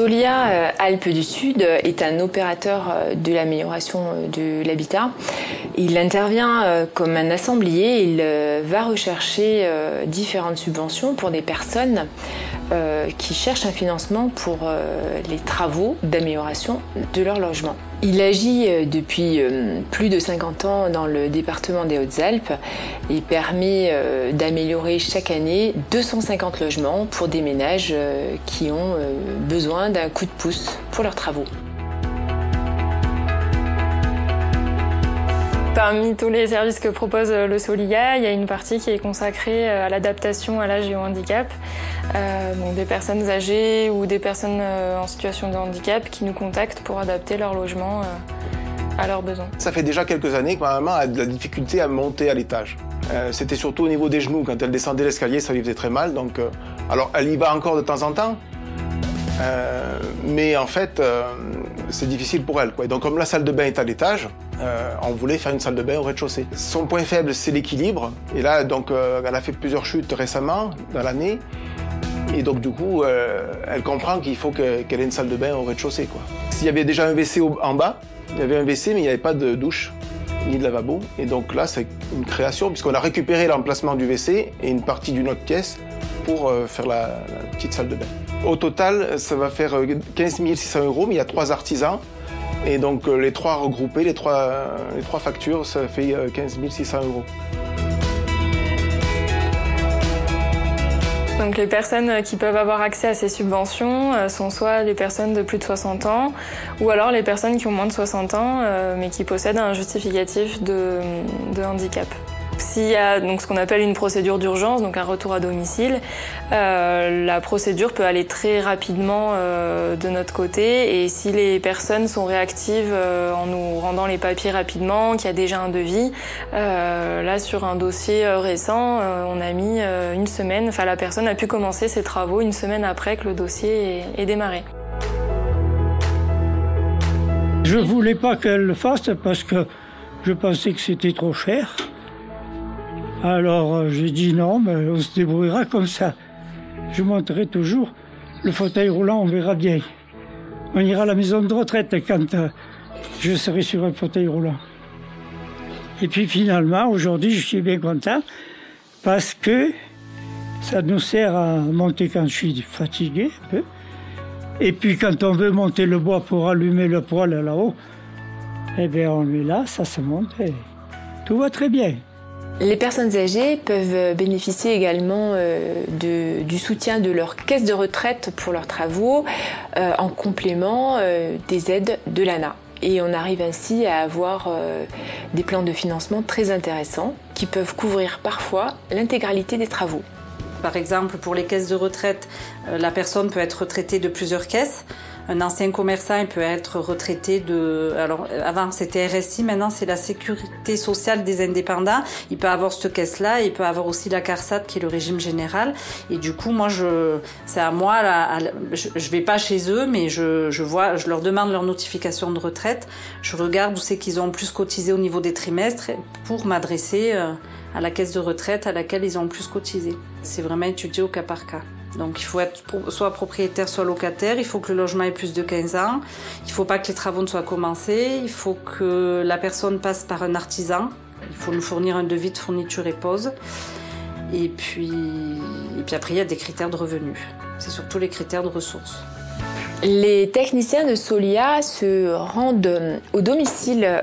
Solia Alpes du Sud est un opérateur de l'amélioration de l'habitat. Il intervient comme un assemblier. Il va rechercher différentes subventions pour des personnes qui cherchent un financement pour les travaux d'amélioration de leur logement. Il agit depuis plus de 50 ans dans le département des Hautes-Alpes et permet d'améliorer chaque année 250 logements pour des ménages qui ont besoin d'un coup de pouce pour leurs travaux. Parmi tous les services que propose le Solia, il y a une partie qui est consacrée à l'adaptation à l'âge et au handicap. Donc des personnes âgées ou des personnes en situation de handicap qui nous contactent pour adapter leur logement à leurs besoins. Ça fait déjà quelques années que ma maman a de la difficulté à monter à l'étage. C'était surtout au niveau des genoux. Quand elle descendait l'escalier, ça lui faisait très mal. Donc, alors, elle y va encore de temps en temps. Mais en fait, c'est difficile pour elle, quoi. Donc comme la salle de bain est à l'étage, on voulait faire une salle de bain au rez-de-chaussée. Son point faible, c'est l'équilibre. Et là, donc, elle a fait plusieurs chutes récemment, dans l'année. Et donc du coup, elle comprend qu'il faut qu'elle ait une salle de bain au rez-de-chaussée, quoi. S'il y avait déjà un WC en bas, il y avait un WC, mais il n'y avait pas de douche, ni de lavabo. Et donc là, c'est une création, puisqu'on a récupéré l'emplacement du WC et une partie d'une autre pièce pour faire la petite salle de bain. Au total, ça va faire 15 600 €, mais il y a 3 artisans. Et donc les 3 regroupés, les trois factures, ça fait 15 600 €. Donc les personnes qui peuvent avoir accès à ces subventions sont soit les personnes de plus de 60 ans ou alors les personnes qui ont moins de 60 ans mais qui possèdent un justificatif de handicap. S'il y a donc ce qu'on appelle une procédure d'urgence, donc un retour à domicile, la procédure peut aller très rapidement de notre côté et si les personnes sont réactives en nous rendant les papiers rapidement, qu'il y a déjà un devis, là sur un dossier récent, on a mis une semaine, enfin la personne a pu commencer ses travaux une semaine après que le dossier est démarré. Je voulais pas qu'elle le fasse parce que je pensais que c'était trop cher. Alors j'ai dit non, mais on se débrouillera comme ça. Je monterai toujours le fauteuil roulant, on verra bien. On ira à la maison de retraite quand je serai sur un fauteuil roulant. Et puis finalement, aujourd'hui, je suis bien content parce que ça nous sert à monter quand je suis fatigué un peu. Et puis quand on veut monter le bois pour allumer le poêle là-haut, eh bien on est là, ça se monte et tout va très bien. Les personnes âgées peuvent bénéficier également du soutien de leur caisse de retraite pour leurs travaux en complément des aides de l'ANA. Et on arrive ainsi à avoir des plans de financement très intéressants qui peuvent couvrir parfois l'intégralité des travaux. Par exemple, pour les caisses de retraite, la personne peut être retraitée de plusieurs caisses. Un ancien commerçant, il peut être retraité de... Alors, avant, c'était RSI, maintenant, c'est la Sécurité sociale des indépendants. Il peut avoir cette caisse-là, il peut avoir aussi la CARSAT, qui est le régime général. Et du coup, moi, c'est à moi, je vais pas chez eux, mais je leur demande leur notification de retraite. Je regarde où c'est qu'ils ont le plus cotisé au niveau des trimestres pour m'adresser à la caisse de retraite à laquelle ils ont le plus cotisé. C'est vraiment étudié au cas par cas. Donc il faut être soit propriétaire, soit locataire, il faut que le logement ait plus de 15 ans, il ne faut pas que les travaux ne soient commencés, il faut que la personne passe par un artisan, il faut nous fournir un devis de fourniture et pose. Et puis après il y a des critères de revenus, c'est surtout les critères de ressources. Les techniciens de Solia se rendent au domicile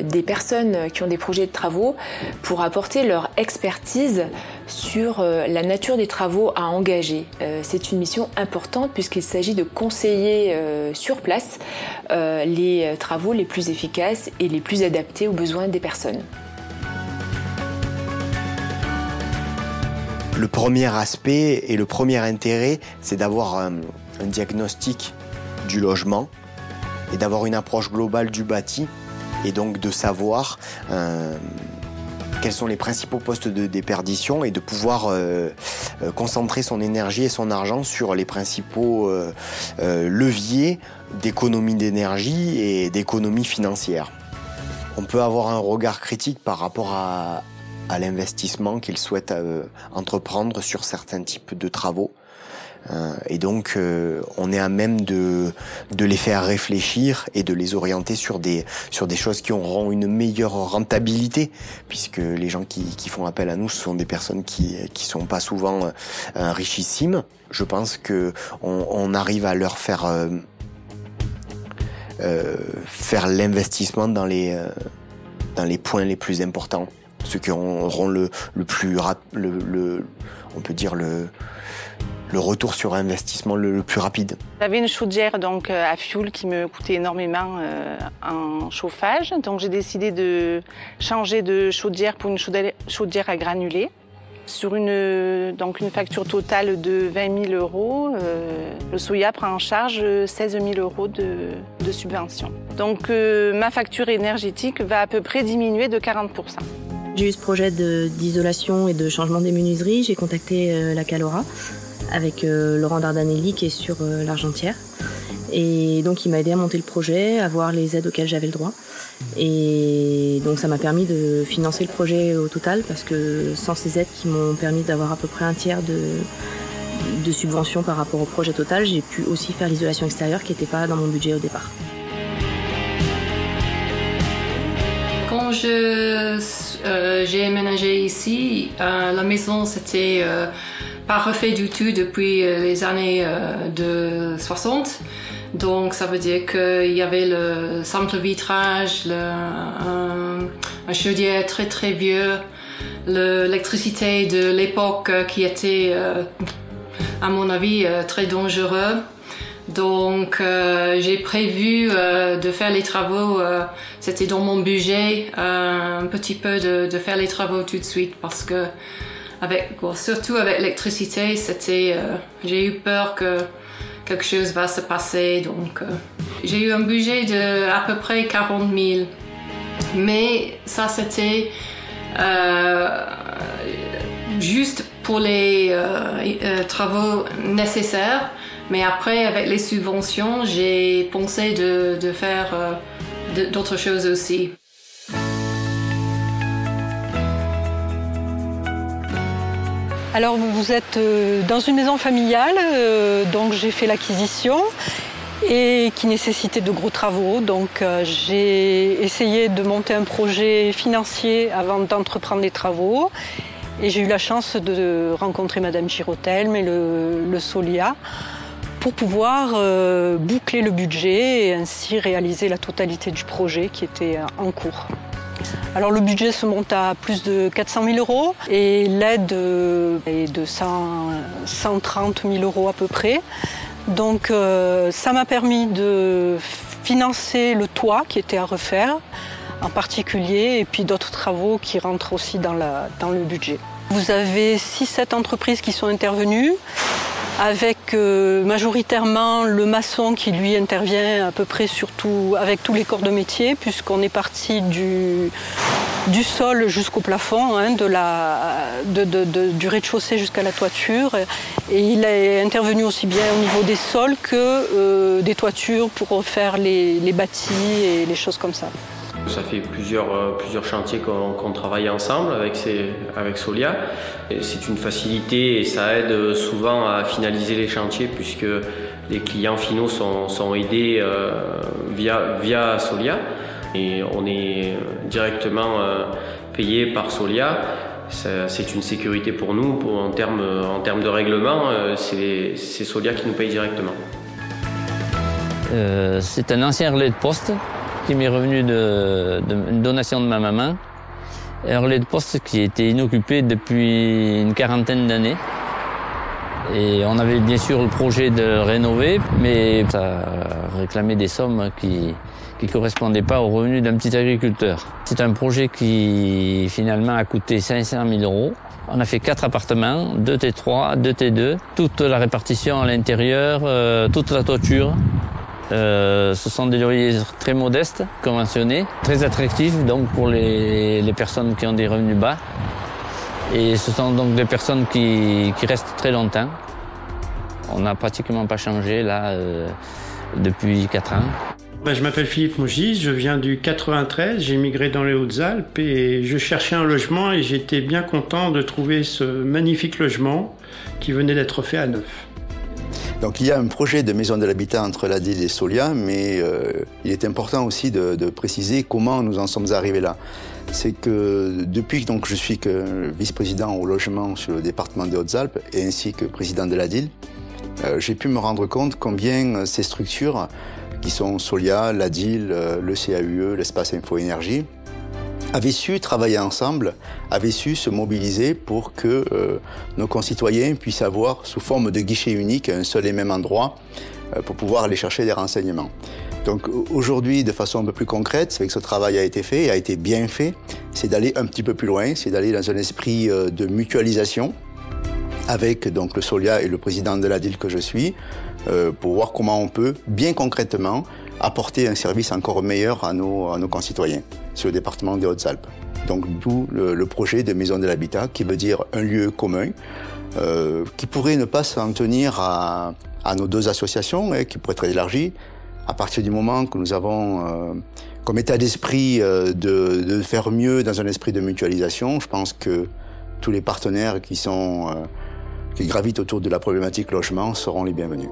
des personnes qui ont des projets de travaux pour apporter leur expertise sur la nature des travaux à engager. C'est une mission importante puisqu'il s'agit de conseiller sur place les travaux les plus efficaces et les plus adaptés aux besoins des personnes. Le premier aspect et le premier intérêt, c'est d'avoir un diagnostic du logement et d'avoir une approche globale du bâti et donc de savoir quels sont les principaux postes de déperdition et de pouvoir concentrer son énergie et son argent sur les principaux leviers d'économie d'énergie et d'économie financière. On peut avoir un regard critique par rapport à l'investissement qu'ils souhaitent entreprendre sur certains types de travaux. Et donc, on est à même de les faire réfléchir et de les orienter sur des choses qui auront une meilleure rentabilité, puisque les gens qui font appel à nous, ce sont des personnes qui sont pas souvent richissimes. Je pense que on arrive à leur faire l'investissement dans les points les plus importants, ceux qui auront le retour sur investissement le plus rapide. J'avais une chaudière donc à fioul qui me coûtait énormément en chauffage, donc j'ai décidé de changer de chaudière pour une chaudière à granulés. Sur une facture totale de 20 000 €, le Solia prend en charge 16 000 € de subvention. Donc ma facture énergétique va à peu près diminuer de 40%. J'ai eu ce projet d'isolation et de changement des menuiseries. J'ai contacté la Calora avec Laurent Dardanelli qui est sur l'Argentière. Et donc il m'a aidé à monter le projet, à voir les aides auxquelles j'avais le droit. Et donc ça m'a permis de financer le projet au total, parce que sans ces aides qui m'ont permis d'avoir à peu près un tiers de subvention par rapport au projet total, j'ai pu aussi faire l'isolation extérieure qui n'était pas dans mon budget au départ. Quand j'ai emménagé ici, la maison s'était pas refait du tout depuis les années de 60. Donc ça veut dire qu'il y avait le simple vitrage, un chaudière très très vieux, l'électricité de l'époque qui était, à mon avis, très dangereux. Donc j'ai prévu de faire les travaux, c'était dans mon budget, un petit peu de faire les travaux tout de suite, parce que surtout avec l'électricité, j'ai eu peur que quelque chose va se passer. Donc j'ai eu un budget de à peu près 40 000. Mais ça c'était juste pour les travaux nécessaires. Mais après, avec les subventions, j'ai pensé de faire d'autres choses aussi. Alors vous êtes dans une maison familiale, donc j'ai fait l'acquisition et qui nécessitait de gros travaux. Donc j'ai essayé de monter un projet financier avant d'entreprendre les travaux. Et j'ai eu la chance de rencontrer Madame Girotelme et le Solia pour pouvoir boucler le budget et ainsi réaliser la totalité du projet qui était en cours. Alors le budget se monte à plus de 400 000 € et l'aide est de 130 000 € à peu près. Donc ça m'a permis de financer le toit qui était à refaire en particulier, et puis d'autres travaux qui rentrent aussi dans le budget. Vous avez 6-7 entreprises qui sont intervenues, avec majoritairement le maçon qui lui intervient à peu près surtout avec tous les corps de métier, puisqu'on est parti du sol jusqu'au plafond, hein, du rez-de-chaussée jusqu'à la toiture. Et il est intervenu aussi bien au niveau des sols que des toitures pour refaire les bâtis et les choses comme ça. Ça fait plusieurs chantiers qu'on travaille ensemble avec Solia. C'est une facilité et ça aide souvent à finaliser les chantiers, puisque les clients finaux sont aidés via Solia. Et on est directement payé par Solia. C'est une sécurité pour nous. En termes de règlement, c'est Solia qui nous paye directement. C'est un ancien relais de poste qui m'est revenu d'une donation de ma maman. Un relais de poste qui était inoccupé depuis une quarantaine d'années. Et on avait bien sûr le projet de le rénover, mais ça réclamait des sommes qui ne correspondaient pas aux revenus d'un petit agriculteur. C'est un projet qui finalement a coûté 500 000 €. On a fait 4 appartements, 2 T3, 2 T2, toute la répartition à l'intérieur, toute la toiture. Ce sont des loyers très modestes, conventionnés, très attractifs donc pour les personnes qui ont des revenus bas. Et ce sont donc des personnes qui restent très longtemps. On n'a pratiquement pas changé là depuis 4 ans. Je m'appelle Philippe Mougy, je viens du 93, j'ai migré dans les Hautes-Alpes et je cherchais un logement et j'étais bien content de trouver ce magnifique logement qui venait d'être fait à neuf. Donc il y a un projet de maison de l'habitat entre l'ADIL et Solia, mais il est important aussi de préciser comment nous en sommes arrivés là. C'est que depuis que je suis vice-président au logement sur le département des Hautes-Alpes et ainsi que président de l'ADIL, j'ai pu me rendre compte combien ces structures, qui sont Solia, l'ADIL, le CAUE, l'espace Info-Énergie, avaient su travailler ensemble, avaient su se mobiliser pour que nos concitoyens puissent avoir, sous forme de guichet unique, un seul et même endroit pour pouvoir aller chercher des renseignements. Donc aujourd'hui, de façon un peu plus concrète, c'est que ce travail a été fait et a été bien fait, c'est d'aller un petit peu plus loin, c'est d'aller dans un esprit de mutualisation avec donc le Solia et le président de l'ADIL que je suis, pour voir comment on peut, bien concrètement, apporter un service encore meilleur à nos concitoyens sur le département des Hautes-Alpes. Donc d'où le projet de maison de l'habitat, qui veut dire un lieu commun, qui pourrait ne pas s'en tenir à nos deux associations, qui pourrait être élargi, à partir du moment que nous avons comme état d'esprit de faire mieux dans un esprit de mutualisation. Je pense que tous les partenaires qui gravitent autour de la problématique logement seront les bienvenus.